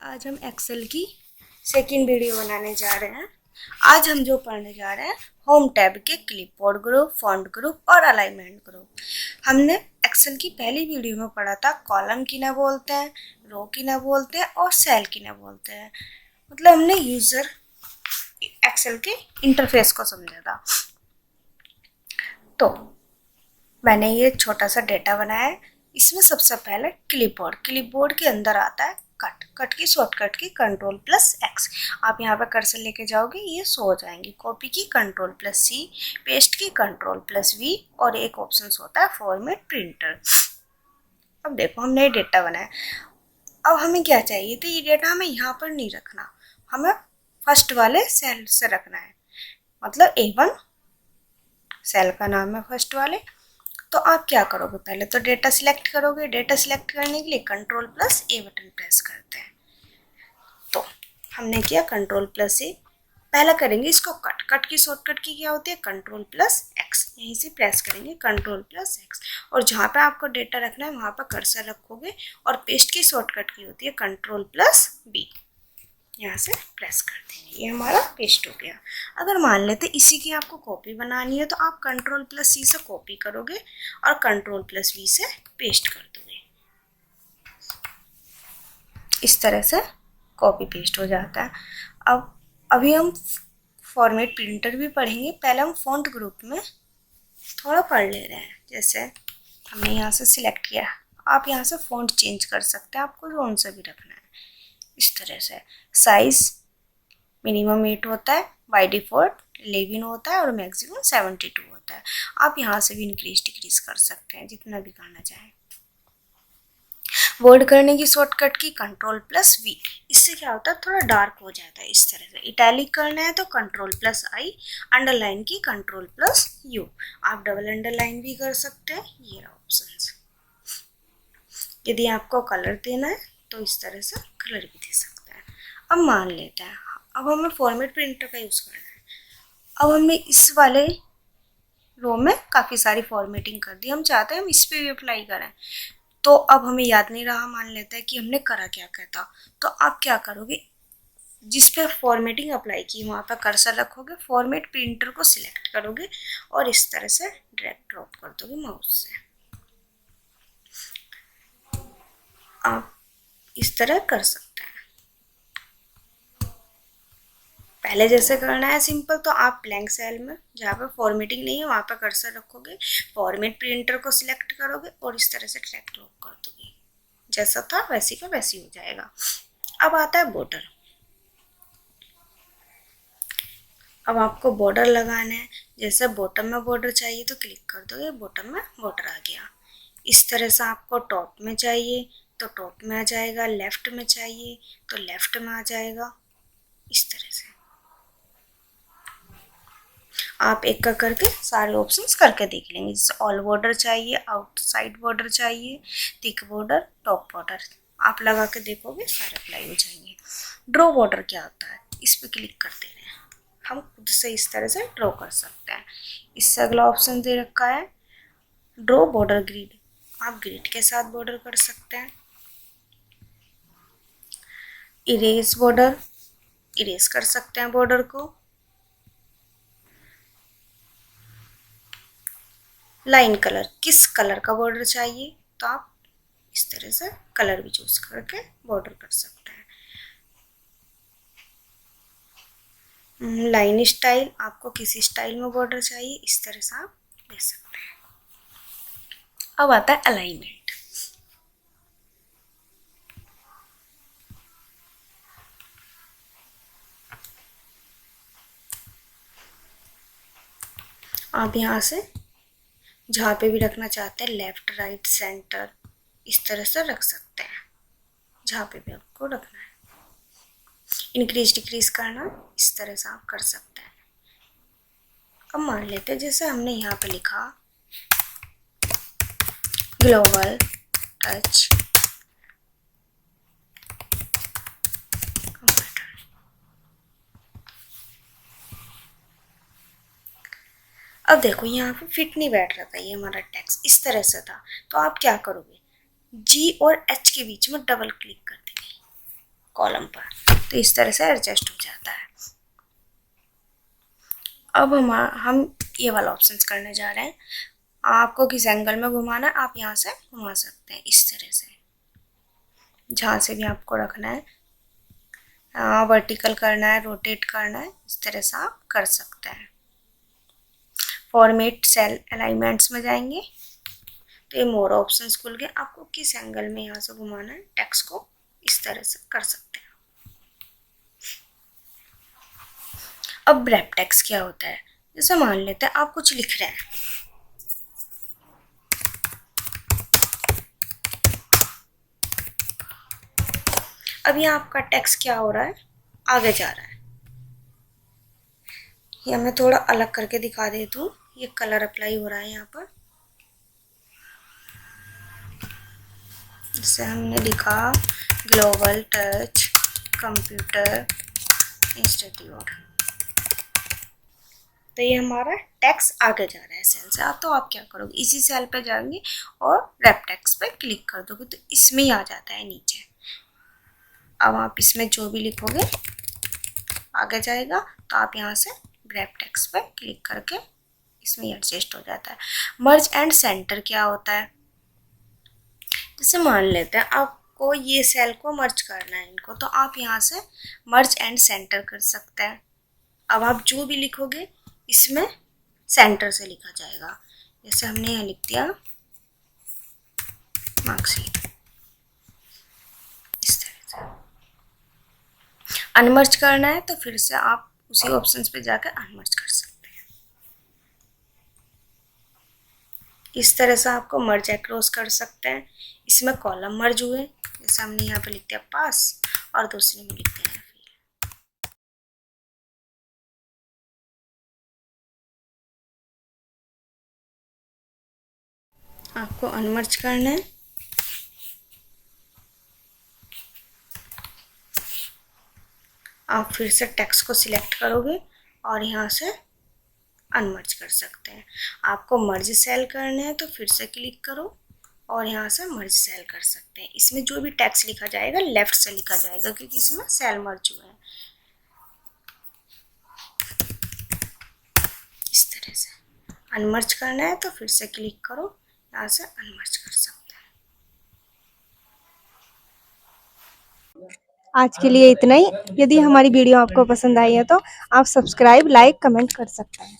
आज हम एक्सेल की सेकंड वीडियो बनाने जा रहे हैं। आज हम जो पढ़ने जा रहे हैं होम टैब के क्लिपबोर्ड ग्रुप, फॉन्ट ग्रुप और अलाइनमेंट ग्रुप। हमने एक्सेल की पहली वीडियो में पढ़ा था कॉलम किन्हें बोलते हैं, रो किन्हें बोलते हैं और सेल किन्हें बोलते हैं। मतलब हमने यूजर एक्सेल के इंटरफेस को समझा था। तो मैंने ये छोटा सा डेटा बनाया है। इसमें सबसे पहले क्लिपबोर्ड के अंदर आता है कट की शॉर्टकट की Ctrl+X। आप यहाँ पे कर्सर लेके जाओगे ये शो हो जाएंगी। कॉपी की Ctrl+C, पेस्ट की Ctrl+V और एक ऑप्शन होता है फॉर्मेट प्रिंटर। अब देखो हमने ये डेटा बनाया। अब हमें क्या चाहिए था, ये डेटा हमें यहाँ पर नहीं रखना, हमें फर्स्ट वाले सेल से रखना है। मतलब A1 सेल का नाम है फर्स्ट वाले। तो आप क्या करोगे, पहले तो डेटा सिलेक्ट करोगे। डेटा सिलेक्ट करने के लिए Ctrl+A बटन प्रेस करते हैं। तो हमने किया Ctrl+A। पहला करेंगे इसको कट की शॉर्टकट की क्या होती है Ctrl+X। यहीं से प्रेस करेंगे Ctrl+X और जहाँ पे आपको डेटा रखना है वहाँ पर कर्सर रखोगे। और पेस्ट की शॉर्टकट की होती है Ctrl+B। यहाँ से प्रेस कर देंगे, ये हमारा पेस्ट हो गया। अगर मान लेते इसी की आपको कॉपी बनानी है तो आप Ctrl+C से कॉपी करोगे और Ctrl+V से पेस्ट कर दोगे। इस तरह से कॉपी पेस्ट हो जाता है। अब अभी हम फॉर्मेट प्रिंटर भी पढ़ेंगे। पहले हम फॉन्ट ग्रुप में थोड़ा पढ़ ले रहे हैं। जैसे हमने यहाँ से सिलेक्ट किया, आप यहाँ से फॉन्ट चेंज कर सकते हैं, आपको जोन से भी रखना है। इस तरह से साइज मिनिमम 8 होता है, बाय डिफॉल्ट 11 होता है और मैक्सिमम 72 होता है। आप यहाँ से भी इंक्रीज डिक्रीज कर सकते हैं जितना भी करना चाहें। वर्ड करने की शॉर्टकट की Ctrl+V। इससे क्या होता है थोड़ा डार्क हो जाता है। इस तरह से इटैलिक करना है तो Ctrl+I, अंडरलाइन की Ctrl+U। आप डबल अंडरलाइन भी कर सकते हैं, ये ऑप्शंस। यदि आपको कलर देना है तो इस तरह से कलर भी दे सकते हैं। अब मान लेते हैं अब हमें फॉर्मेट प्रिंटर का यूज़ करना है। अब हमने इस वाले रो में काफ़ी सारी फॉर्मेटिंग कर दी, हम चाहते हैं हम इस पर भी अप्लाई करें। तो अब हमें याद नहीं रहा, मान लेते हैं कि हमने करा क्या था। तो आप क्या करोगे, जिस पे फॉर्मेटिंग अप्लाई की वहाँ पर कर्सर रखोगे, फॉर्मेट प्रिंटर को सिलेक्ट करोगे और इस तरह से ड्रैग ड्रॉप कर दोगे माउस से। आप इस तरह कर सकते हैं। पहले जैसे करना है सिंपल, तो आप ब्लैंक सेल में जहाँ पर फॉर्मेटिंग नहीं है वहाँ पर कर्सर रखोगे, फॉर्मेट प्रिंटर को सिलेक्ट करोगे और इस तरह से ड्रैग ड्रॉप कर दोगे। जैसा था वैसी का वैसी हो जाएगा। अब आता है बॉर्डर। अब आपको बॉर्डर लगाना है। जैसे बॉटम में बॉर्डर चाहिए तो क्लिक कर दोगे, बॉटम में बॉर्डर आ गया। इस तरह से आपको टॉप में चाहिए तो टॉप में आ जाएगा, लेफ्ट में चाहिए तो लेफ्ट में आ जाएगा। इस तरह से आप एक का करके सारे ऑप्शंस करके देख लेंगे। जैसे ऑल बॉर्डर चाहिए, आउटसाइड बॉर्डर चाहिए, थिक बॉर्डर, टॉप बॉर्डर, आप लगा के देखोगे सारे अप्लाई हो जाएंगे। ड्रॉ बॉर्डर क्या होता है, इस पर क्लिक कर देना है। हम खुद से इस तरह से ड्रॉ कर सकते हैं। इससे अगला ऑप्शन दे रखा है ड्रॉ बॉर्डर ग्रिड। आप ग्रिड के साथ बॉर्डर कर सकते हैं। इरेज बॉर्डर, इरेज कर सकते हैं बॉर्डर को। लाइन कलर, किस कलर का बॉर्डर चाहिए तो आप इस तरह से कलर भी चूज करके बॉर्डर कर सकते हैं। लाइन स्टाइल, आपको किस स्टाइल में बॉर्डर चाहिए इस तरह से आप दे सकते हैं। अब आता है अलाइनमेंट। आप यहाँ से जहाँ पे भी रखना चाहते हैं, लेफ्ट राइट सेंटर, इस तरह से रख सकते हैं जहाँ पे भी आपको रखना है। इंक्रीज डिक्रीज करना इस तरह से आप कर सकते हैं। अब मान लेते हैं जैसे हमने यहाँ पे लिखा ग्लोबल टच कंप्यूटर। अब देखो यहाँ पे फिट नहीं बैठ रहा था, ये हमारा टेक्स्ट इस तरह से था। तो आप क्या करोगे, G और H के बीच में डबल क्लिक कर देंगे। कॉलम पर, तो इस तरह से एडजस्ट हो जाता है। अब हम ये वाला ऑप्शन करने जा रहे हैं। आपको किस एंगल में घुमाना है आप यहाँ से घुमा सकते हैं, इस तरह से जहाँ से भी आपको रखना है, वर्टिकल करना है, रोटेट करना है, इस तरह से आप कर सकते हैं। फॉर्मेट सेल अलाइनमेंट्स में जाएंगे तो ये मोर ऑप्शंस खुल गए। आपको किस एंगल में यहाँ से घुमाना है टेक्स्ट को, इस तरह से कर सकते हैं। अब रैप टेक्स्ट क्या होता है, जैसे मान लेते हैं आप कुछ लिख रहे हैं, अब यहाँ आपका टेक्स्ट क्या हो रहा है, आगे जा रहा है। ये मैं थोड़ा अलग करके दिखा देती हूँ, ये कलर अप्लाई हो रहा है यहाँ पर। जैसे हमने लिखा ग्लोबल टच कंप्यूटर इंस्टीट्यूट, तो ये हमारा टेक्स्ट आगे जा रहा है सेल से। तो आप क्या करोगे, इसी सेल पे जाएंगे और रैप टेक्स्ट पे क्लिक कर दोगे तो इसमें ही आ जाता है नीचे। अब आप इसमें जो भी लिखोगे आगे जाएगा, तो आप यहाँ से रैप टेक्स्ट पे क्लिक करके इसमें एडजस्ट हो जाता है। मर्ज एंड सेंटर क्या होता है, जैसे मान लेते हैं आपको ये सेल को मर्ज करना है इनको, तो आप यहाँ से मर्ज एंड सेंटर कर सकते हैं। अब आप जो भी लिखोगे इसमें सेंटर से लिखा जाएगा। जैसे हमने यहाँ लिख दिया मार्कशीट, इस तरह से। अनमर्ज करना है तो फिर से आप उसी ऑप्शंस पे जाकर अनमर्ज कर सकते हैं। इस तरह से आपको मर्ज एक्रॉस कर सकते हैं। इसमें कॉलम मर्ज हुए, जैसे हमने यहाँ पे लिख दिया पास और दूसरे में लिख दिया आपको अनमर्ज करना है। आप फिर से टेक्स्ट को सिलेक्ट करोगे और यहाँ से अनमर्ज कर सकते हैं। आपको मर्ज सेल करना है तो फिर से क्लिक करो और यहाँ से मर्ज सेल कर सकते हैं। इसमें जो भी टेक्स्ट लिखा जाएगा लेफ्ट से लिखा जाएगा क्योंकि इसमें सेल मर्ज हुआ है। इस तरह से अनमर्ज करना है तो फिर से क्लिक करो, यहाँ से अनमर्ज कर सकते हैं। आज के लिए इतना ही। यदि हमारी वीडियो आपको पसंद आई है तो आप सब्सक्राइब, लाइक, कमेंट कर सकते हैं।